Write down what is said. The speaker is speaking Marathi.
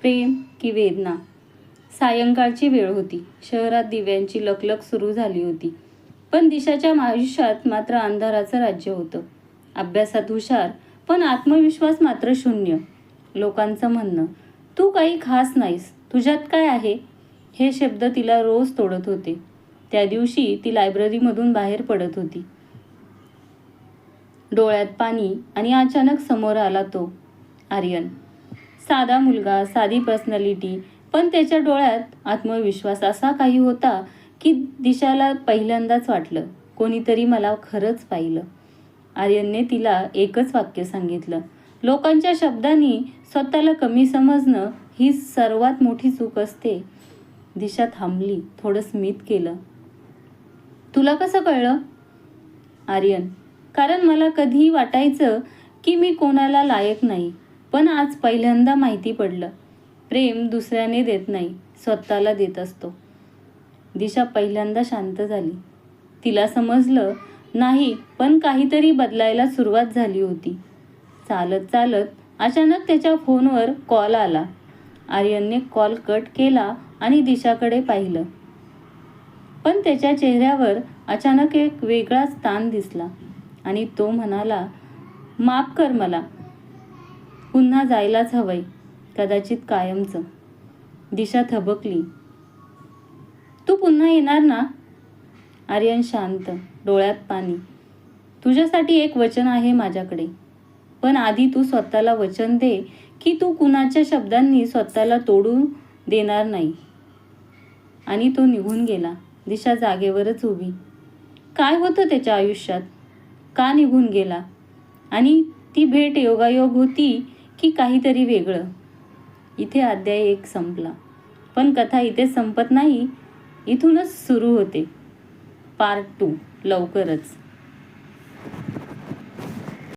प्रेम की वेदना? सायंकाळची वेळ होती. शहरात दिव्यांची लखलख सुरू झाली होती. पण दिशाच्या आयुष्यात मात्र अंधाराचं राज्य होतं. अभ्यासात हुशार, पण आत्मविश्वास मात्र शून्य. लोकांचं म्हणणं, तू काही खास नाहीस, तुझ्यात काय आहे? हे शब्द तिला रोज तोडत होते. त्या दिवशी ती लायब्ररीमधून बाहेर पडत होती. डोळ्यात पाणी आणि अचानक समोर आला तो आर्यन. साधा मुलगा, साधी पर्सनॅलिटी, पण त्याच्या डोळ्यात आत्मविश्वास असा काही होता की दिशाला पहिल्यांदाच वाटलं, कोणीतरी मला खरंच पाहिलं. आर्यनने तिला एकच वाक्य सांगितलं, लोकांच्या शब्दांनी स्वतःला कमी समजणं ही सर्वात मोठी चूक असते. दिशा थांबली, थोडं स्मित केलं. तुला कसं कळलं? आर्यन, कारण मला कधीही वाटायचं की मी कोणाला लायक नाही, पण आज पहिल्यांदा माहिती पडलं, प्रेम दुसऱ्याने देत नाही, स्वतःला देत असतो. दिशा पहिल्यांदा शांत झाली. तिला समजलं नाही, पण काहीतरी बदलायला सुरुवात झाली होती. चालत चालत अचानक त्याच्या फोनवर कॉल आला. आर्यनने कॉल कट केला आणि दिशाकडे पाहिलं. पण त्याच्या चेहऱ्यावर अचानक एक वेगळाच ताण दिसला आणि तो म्हणाला, माफ कर, मला पुन्हा जायलाच हवंय, कदाचित कायमचं. दिशा थबकली. तू पुन्हा येणार ना? आर्यन शांत, डोळ्यात पाणी. तुझ्यासाठी एक वचन आहे माझ्याकडे, पण आधी तू स्वतःला वचन दे की तू कुणाच्या शब्दांनी स्वतःला तोडू देणार नाही. आणि तो निघून गेला. दिशा जागेवरच उभी. काय होतं त्याच्या आयुष्यात? का निघून गेला? आणि ती भेट योगायोग होती की काहीतरी वेगळं? इथे अध्याय 1 संपला, पण कथा इथे संपत नाही, इथूनच सुरू होते. पार्ट 2 लवकरच.